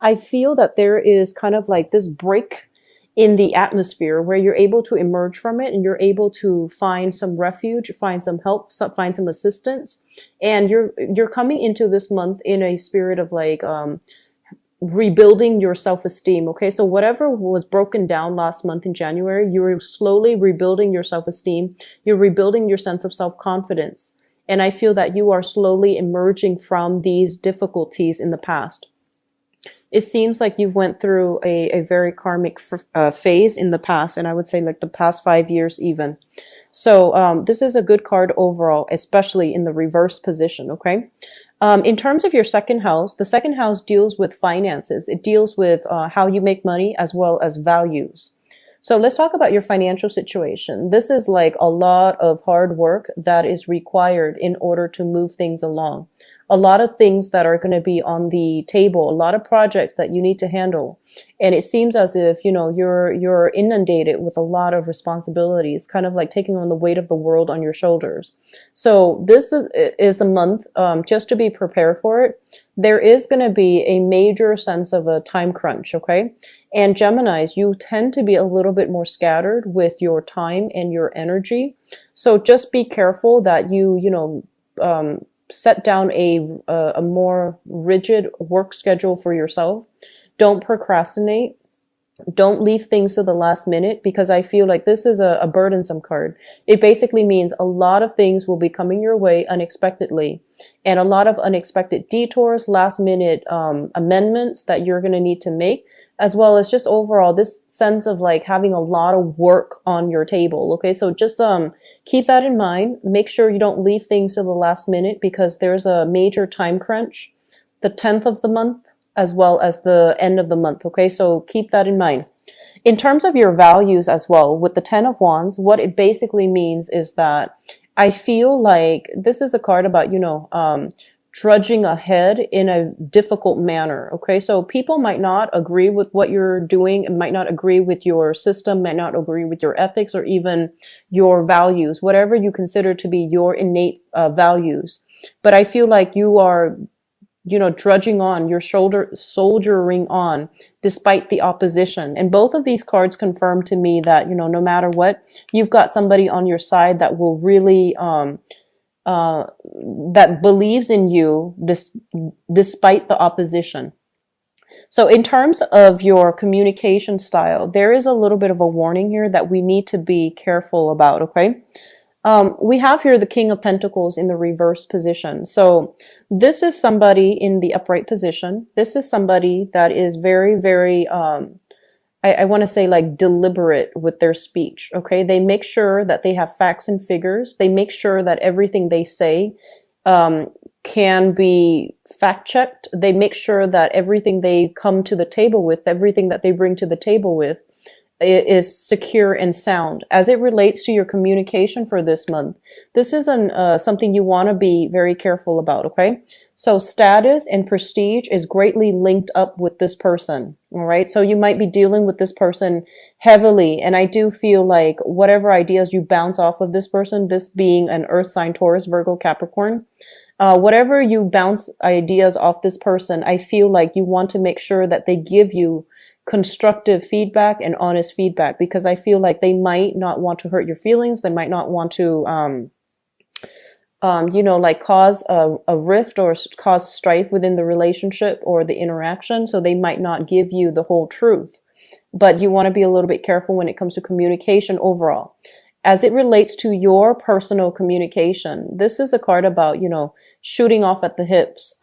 I feel that there is kind of like this break in the atmosphere where you're able to emerge from it and you're able to find some refuge, find some help, find some assistance. And you're coming into this month in a spirit of like rebuilding your self-esteem. Okay, so whatever was broken down last month in January, you're slowly rebuilding your self-esteem. You're rebuilding your sense of self-confidence. And I feel that you are slowly emerging from these difficulties in the past. It seems like you went through a very karmic phase in the past, and I would say like the past 5 years even. So this is a good card overall, especially in the reverse position, okay? In terms of your second house, the second house deals with finances. It deals with how you make money as well as values. So let's talk about your financial situation. This is like a lot of hard work that is required in order to move things along. A lot of things that are going to be on the table, a lot of projects that you need to handle. And it seems as if, you know, you're inundated with a lot of responsibilities, kind of like taking on the weight of the world on your shoulders. So this is a month, just to be prepared for it. There is going to be a major sense of a time crunch, okay? And Geminis, you tend to be a little bit more scattered with your time and your energy. So just be careful that you set down a more rigid work schedule for yourself. Don't procrastinate. Don't leave things to the last minute, because I feel like this is a burdensome card. It basically means a lot of things will be coming your way unexpectedly, and a lot of unexpected detours, last minute amendments that you're going to need to make, as well as just overall this sense of like having a lot of work on your table. Okay, so just keep that in mind. Make sure you don't leave things to the last minute, because there's a major time crunch the 10th of the month as well as the end of the month. Okay, so keep that in mind. In terms of your values as well, with the 10 of Wands, what it basically means is that I feel like this is a card about, trudging ahead in a difficult manner. Okay, so people might not agree with what you're doing, and might not agree with your system, might not agree with your ethics or even your values, whatever you consider to be your innate values. But I feel like you are, drudging on, your soldiering on despite the opposition. And both of these cards confirm to me that, no matter what, you've got somebody on your side that will really, that believes in you despite the opposition. So in terms of your communication style, there is a little bit of a warning here that we need to be careful about, okay? We have here the King of Pentacles in the reverse position. So this is somebody in the upright position. This is somebody that is very, very, I want to say like deliberate with their speech. Okay. They make sure that they have facts and figures. They make sure that everything they say, can be fact checked. They make sure that everything they come to the table with, everything that they bring to the table with, is secure and sound. As it relates to your communication for this month, this is something you want to be very careful about, okay? So status and prestige is greatly linked up with this person, all right? So you might be dealing with this person heavily, and I do feel like whatever ideas you bounce off of this person, this being an earth sign, Taurus, Virgo, Capricorn, whatever you bounce ideas off this person, I feel like you want to make sure that they give you constructive feedback and honest feedback, because I feel like they might not want to hurt your feelings. They might not want to, like cause a rift or cause strife within the relationship or the interaction. So they might not give you the whole truth, but you want to be a little bit careful when it comes to communication overall. As it relates to your personal communication, this is a card about, shooting off at the hips,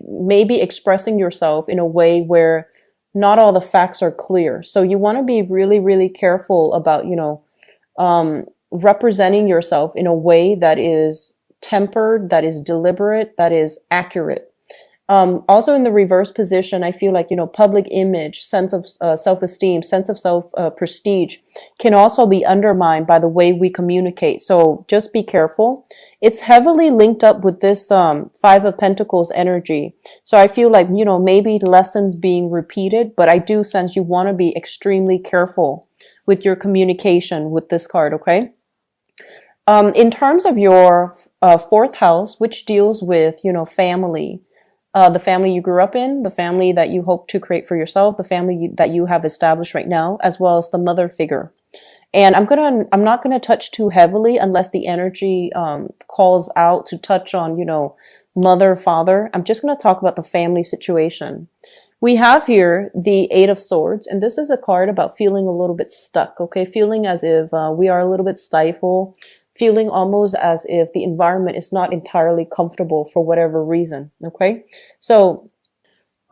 maybe expressing yourself in a way where not all the facts are clear. So you want to be really, really careful about, representing yourself in a way that is tempered, that is deliberate, that is accurate. Also in the reverse position, I feel like, public image, sense of self-esteem, sense of prestige can also be undermined by the way we communicate. So just be careful. It's heavily linked up with this Five of Pentacles energy. So I feel like, maybe lessons being repeated, but I do sense you want to be extremely careful with your communication with this card, okay? In terms of your fourth house, which deals with, family, the family you grew up in, the family that you hope to create for yourself, the family that you have established right now, as well as the mother figure. And I'm not gonna touch too heavily unless the energy calls out to touch on, mother, father. I'm just gonna talk about the family situation. We have here the Eight of Swords, and this is a card about feeling a little bit stuck, okay? Feeling as if we are a little bit stifled, feeling almost as if the environment is not entirely comfortable for whatever reason, okay? So,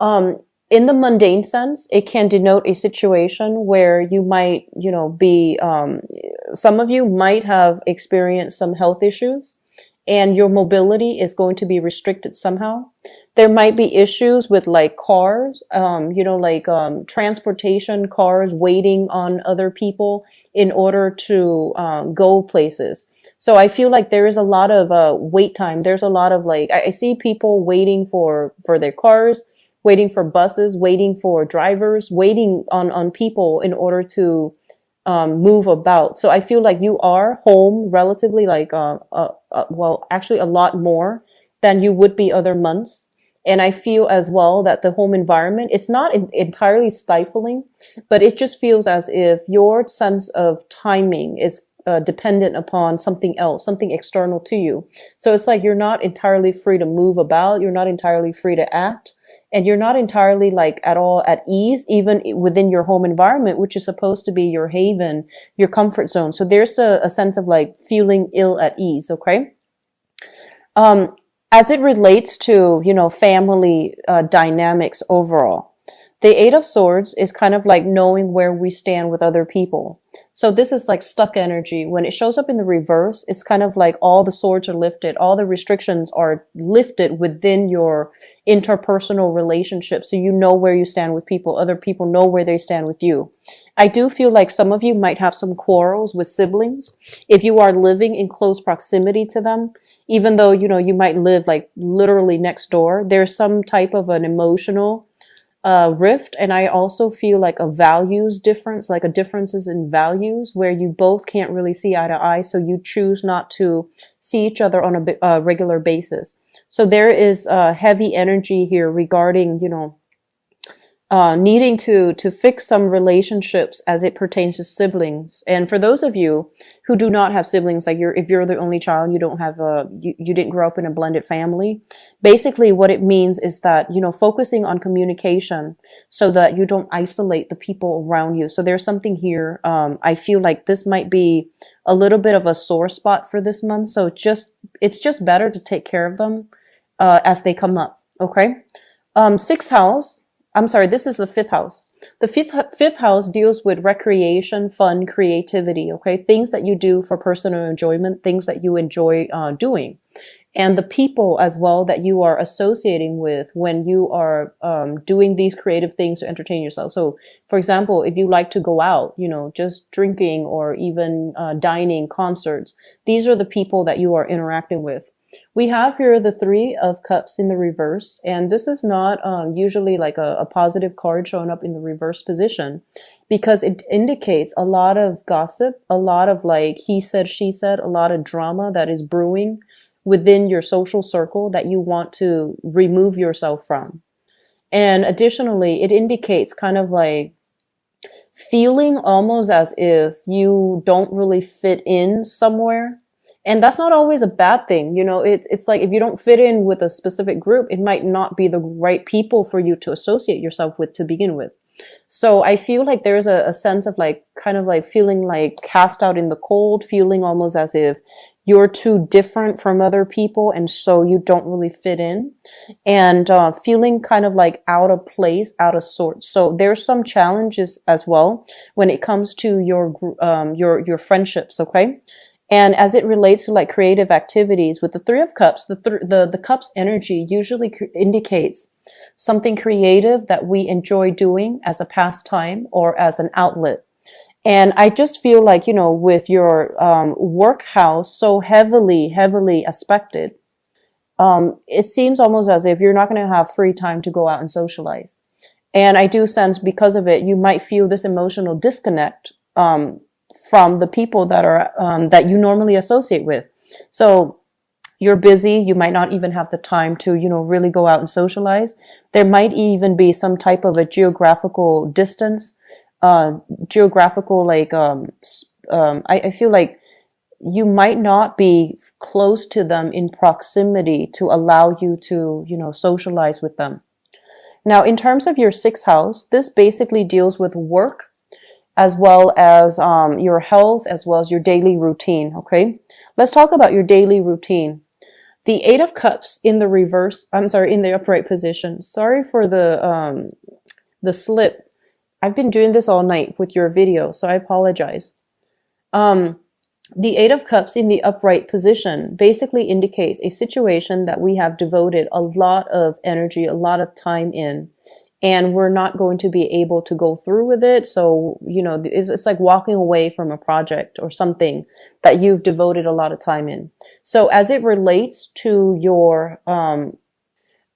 in the mundane sense, it can denote a situation where you might, some of you might have experienced some health issues and your mobility is going to be restricted somehow. There might be issues with like cars, transportation cars waiting on other people in order to go places. So I feel like there is a lot of wait time. There's a lot of like, I see people waiting for their cars, waiting for buses, waiting for drivers, waiting on people in order to move about. So I feel like you are home relatively like, well, actually a lot more than you would be other months. And I feel as well that the home environment, it's not entirely stifling, but it just feels as if your sense of timing is dependent upon something else, something external to you. So it's like you're not entirely free to move about. You're not entirely free to act. And you're not entirely like at all at ease, even within your home environment, which is supposed to be your haven, your comfort zone. So there's a sense of like feeling ill at ease. Okay. As it relates to, family dynamics overall, the Eight of Swords is kind of like knowing where we stand with other people. So this is like stuck energy. When it shows up in the reverse, it's kind of like all the swords are lifted, all the restrictions are lifted within your interpersonal relationship. So you know where you stand with people. Other people know where they stand with you. I do feel like some of you might have some quarrels with siblings. If you are living in close proximity to them, even though, you might live like literally next door, there's some type of an emotional rift. And I also feel like a values difference, like a differences in values where you both can't really see eye to eye. So you choose not to see each other on a regular basis. So there is heavy energy here regarding, needing to fix some relationships as it pertains to siblings. And for those of you who do not have siblings, like if you're the only child, you don't have you didn't grow up in a blended family. Basically what it means is that, focusing on communication so that you don't isolate the people around you. So there's something here. I feel like this might be a little bit of a sore spot for this month. So it's just better to take care of them, as they come up. Okay. Sixth house. I'm sorry, this is the fifth house. The fifth house deals with recreation, fun, creativity, okay? Things that you do for personal enjoyment, things that you enjoy doing. And the people as well that you are associating with when you are doing these creative things to entertain yourself. So, for example, if you like to go out, just drinking or even dining, concerts, these are the people that you are interacting with. We have here the Three of Cups in the reverse, and this is not usually like a positive card showing up in the reverse position because it indicates a lot of gossip, a lot of like he said, she said, a lot of drama that is brewing within your social circle that you want to remove yourself from. And additionally, it indicates kind of like feeling almost as if you don't really fit in somewhere. And that's not always a bad thing. It's like if you don't fit in with a specific group, it might not be the right people for you to associate yourself with to begin with. So I feel like there's a sense of like, kind of like feeling like cast out in the cold, feeling almost as if you're too different from other people. And so you don't really fit in and feeling kind of like out of place, out of sorts. So there's some challenges as well when it comes to your friendships. Okay. And as it relates to like creative activities with the Three of Cups, the Cups energy usually indicates something creative that we enjoy doing as a pastime or as an outlet. And I just feel like, with your work house so heavily aspected, it seems almost as if you're not going to have free time to go out and socialize. And I do sense because of it, you might feel this emotional disconnect from the people that are that you normally associate with. So, You're busy. You might not even have the time to, really go out and socialize. There might even be some type of a geographical distance, geographical, like, I feel like you might not be close to them in proximity to allow you to, socialize with them. Now, in terms of your sixth house, this basically deals with work as well as your health, as well as your daily routine, okay? Let's talk about your daily routine. The Eight of Cups in the reverse, in the upright position. Sorry for the slip. I've been doing this all night with your video, so I apologize. The Eight of Cups in the upright position basically indicates a situation that we have devoted a lot of energy, a lot of time in, and we're not going to be able to go through with it. So, it's like walking away from a project or something that you've devoted a lot of time in. So as it relates to your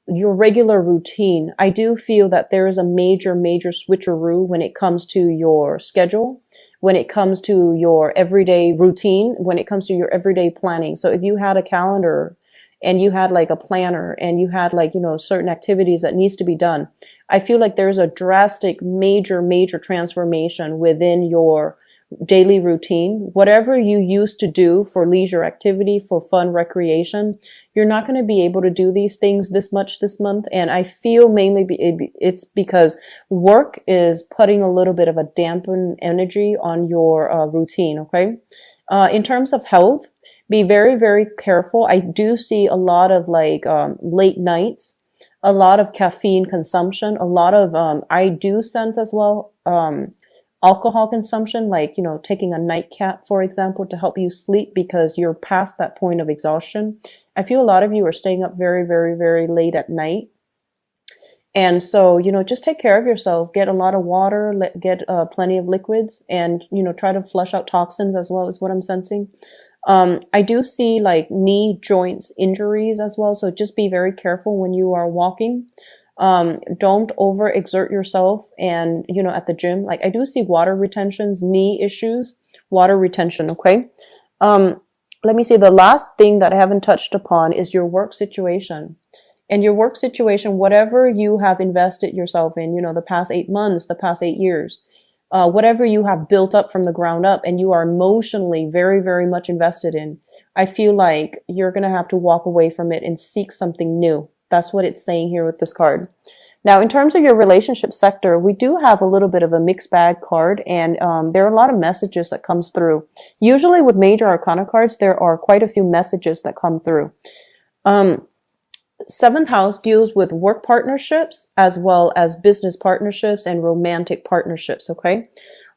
regular routine, I do feel that there is a major switcheroo when it comes to your schedule, when it comes to your everyday routine, when it comes to your everyday planning. So if you had a calendar and you had like a planner and you had like, certain activities that needs to be done, I feel like there's a drastic, major transformation within your daily routine. Whatever you used to do for leisure activity, for fun, recreation, you're not going to be able to do these things this much this month. And I feel mainly it's because work is putting a little bit of a dampened energy on your routine, okay? In terms of health, be very careful. I do see a lot of like late nights, a lot of caffeine consumption, a lot of, I do sense as well, alcohol consumption, like, taking a nightcap, for example, to help you sleep because you're past that point of exhaustion. I feel a lot of you are staying up very late at night. And so, just take care of yourself, get a lot of water, get plenty of liquids, and, try to flush out toxins as well, is what I'm sensing. I do see like knee joints injuries as well. So just be very careful when you are walking. Don't overexert yourself and, at the gym, like I do see water retentions, knee issues, water retention. Okay. Let me see. The last thing that I haven't touched upon is your work situation. And your work situation, whatever you have invested yourself in, the past 8 months, the past 8 years, whatever you have built up from the ground up and you are emotionally very much invested in, I feel like you're going to have to walk away from it and seek something new. That's what it's saying here with this card. Now, in terms of your relationship sector, we do have a little bit of a mixed bag card, and there are a lot of messages that comes through. Usually with major arcana cards, there are quite a few messages that come through. Seventh house deals with work partnerships as well as business partnerships and romantic partnerships, okay?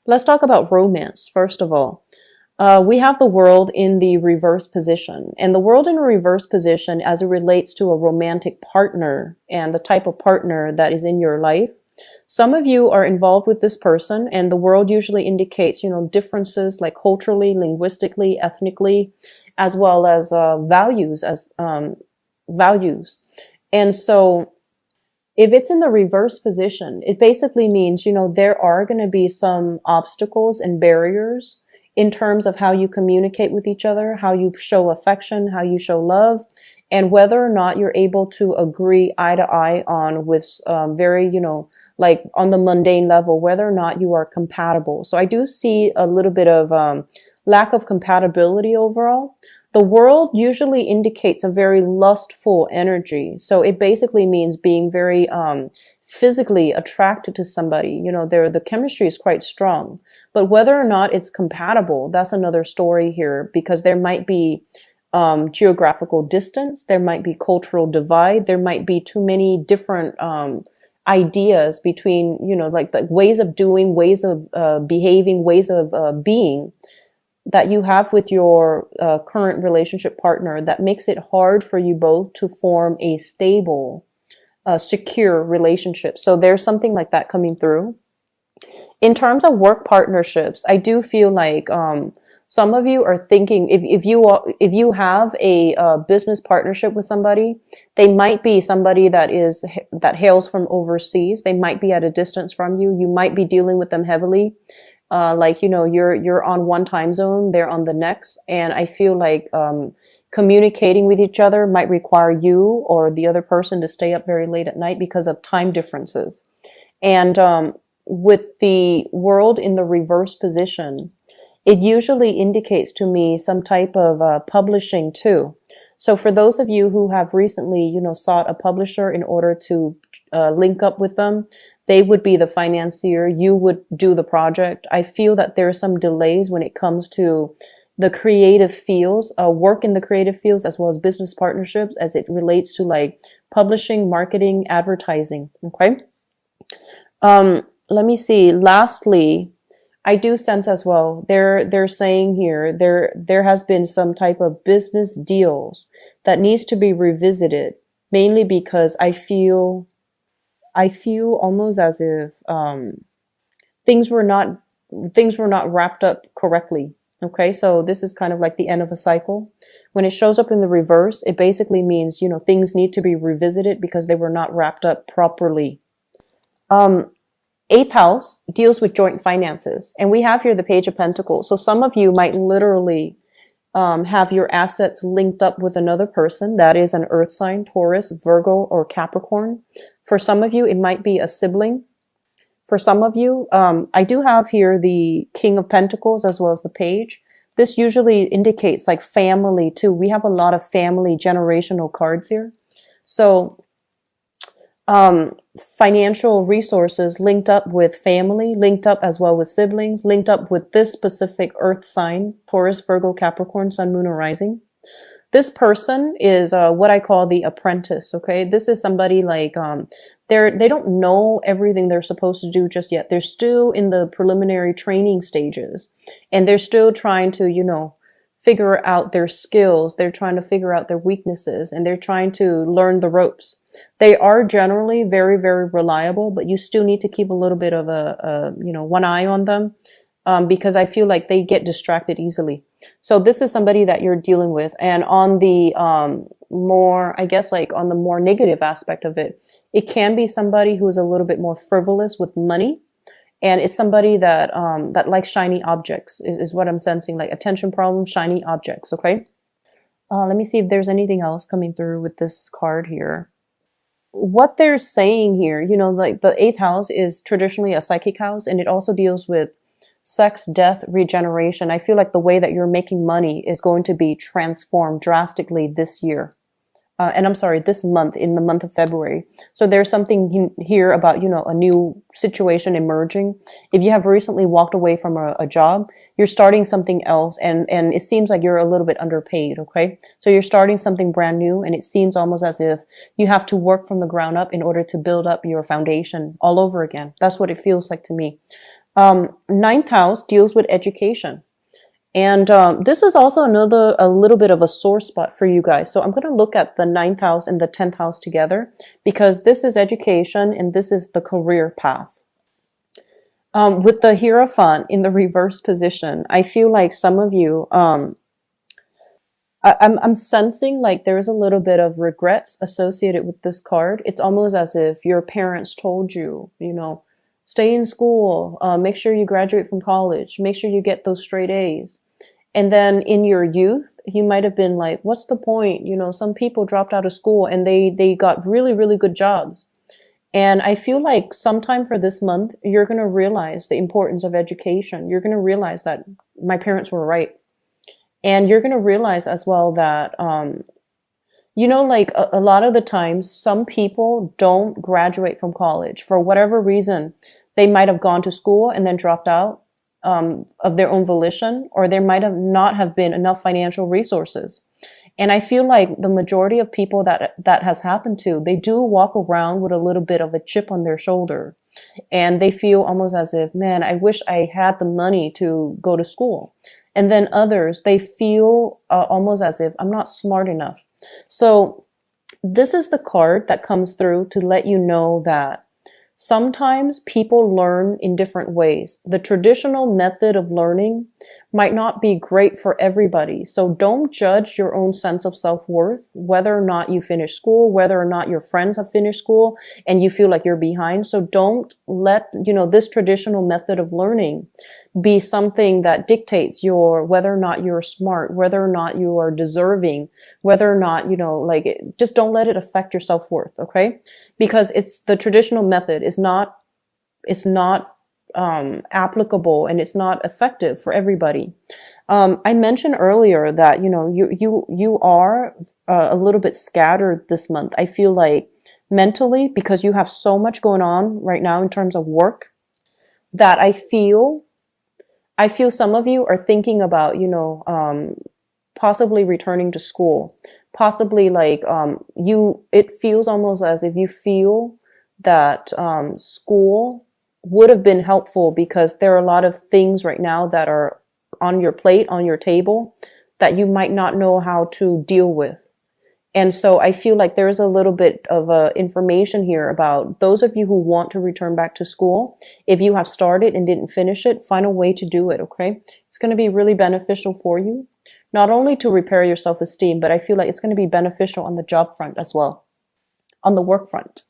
Let's talk about romance, first of all. We have the world in the reverse position, and the world in a reverse position as it relates to a romantic partner and the type of partner that is in your life. Some of you are involved with this person, and the world usually indicates, differences like culturally, linguistically, ethnically, as well as values. And so if it's in the reverse position, it basically means, there are going to be some obstacles and barriers in terms of how you communicate with each other, how you show affection, how you show love, and whether or not you're able to agree eye to eye on with very, like on the mundane level, whether or not you are compatible. So I do see a little bit of lack of compatibility overall. The world usually indicates a very lustful energy. So it basically means being very physically attracted to somebody. The chemistry is quite strong. But whether or not it's compatible, that's another story here, because there might be geographical distance, there might be cultural divide, there might be too many different ideas between, like the ways of doing, ways of behaving, ways of being that you have with your current relationship partner that makes it hard for you both to form a stable, secure relationship. So there's something like that coming through. In terms of work partnerships, I do feel like some of you are thinking if you have a business partnership with somebody, they might be somebody that hails from overseas. They might be at a distance from you. You might be dealing with them heavily. You're on one time zone, they're on the next. And I feel like, communicating with each other might require you or the other person to stay up very late at night because of time differences. And with the world in the reverse position, it usually indicates to me some type of publishing too. So for those of you who have recently, sought a publisher in order to link up with them, they would be the financier. You would do the project. I feel that there are some delays when it comes to the creative fields, work in the creative fields, as well as business partnerships as it relates to like publishing, marketing, advertising. Okay. Let me see. Lastly, I do sense as well, they're saying here, there has been some type of business deals that needs to be revisited, mainly because I feel almost as if, things were not wrapped up correctly. Okay. So this is kind of like the end of a cycle. When it shows up in the reverse, it basically means, things need to be revisited because they were not wrapped up properly. Eighth house deals with joint finances, and we have here the Page of Pentacles. So some of you might literally have your assets linked up with another person. That is an earth sign, Taurus, Virgo, or Capricorn. For some of you, it might be a sibling. For some of you, I do have here the King of Pentacles as well as the Page. This usually indicates like family too. We have a lot of family generational cards here. So financial resources linked up with family, linked up as well with siblings, linked up with this specific earth sign, Taurus, Virgo, Capricorn, Sun, Moon, or Rising. This person is what I call the apprentice, okay? This is somebody like, they don't know everything they're supposed to do just yet. They're still in the preliminary training stages, and they're still trying to, figure out their skills. They're trying to figure out their weaknesses, and they're trying to learn the ropes. They are generally very, very reliable, but you still need to keep a little bit of one eye on them, because I feel like they get distracted easily. So this is somebody that you're dealing with. And on the more, I guess, like on the more negative aspect of it, it can be somebody who is a little bit more frivolous with money. And it's somebody that that likes shiny objects is what I'm sensing, like attention problems, shiny objects. Okay. Let me see if there's anything else coming through with this card here. What they're saying here, like the eighth house is traditionally a psychic house, and it also deals with sex, death, regeneration. I feel like the way that you're making money is going to be transformed drastically this year. And I'm sorry, this month, in the month of February. So there's something here about, a new situation emerging. If you have recently walked away from a job, you're starting something else, and it seems like you're a little bit underpaid, okay? So you're starting something brand new, and it seems almost as if you have to work from the ground up in order to build up your foundation all over again. That's what it feels like to me. Ninth house deals with education. And this is also a little bit of a sore spot for you guys. So I'm going to look at the ninth house and the 10th house together, because this is education and this is the career path. With the Hierophant in the reverse position, I feel like some of you, I'm sensing like there's a little bit of regrets associated with this card. It's almost as if your parents told you, stay in school, make sure you graduate from college, make sure you get those straight A's. And then in your youth, you might have been like, what's the point? Some people dropped out of school and they got really, really good jobs. And I feel like sometime for this month, you're going to realize the importance of education. You're going to realize that my parents were right. And you're going to realize as well that, like a lot of the times, some people don't graduate from college for whatever reason. They might have gone to school and then dropped out of their own volition, or there might have not have been enough financial resources. And I feel like the majority of people that has happened to, they do walk around with a little bit of a chip on their shoulder. And they feel almost as if, man, I wish I had the money to go to school. And then others, they feel almost as if I'm not smart enough. So this is the card that comes through to let you know that sometimes people learn in different ways. The traditional method of learning might not be great for everybody. So don't judge your own sense of self-worth, whether or not you finish school, whether or not your friends have finished school and you feel like you're behind. So don't let, this traditional method of learning be something that dictates whether or not you're smart, whether or not you are deserving, whether or not, just don't let it affect your self-worth. Okay. Because the traditional method is not applicable and it's not effective for everybody. I mentioned earlier that, you are a little bit scattered this month. I feel like mentally, because you have so much going on right now in terms of work, that I feel some of you are thinking about, possibly returning to school, possibly it feels almost as if you feel that school would have been helpful, because there are a lot of things right now that are on your plate, on your table, that you might not know how to deal with. And so I feel like there's a little bit of information here about those of you who want to return back to school. If you have started and didn't finish it, find a way to do it, okay? It's going to be really beneficial for you, not only to repair your self-esteem, but I feel like it's going to be beneficial on the job front as well, on the work front.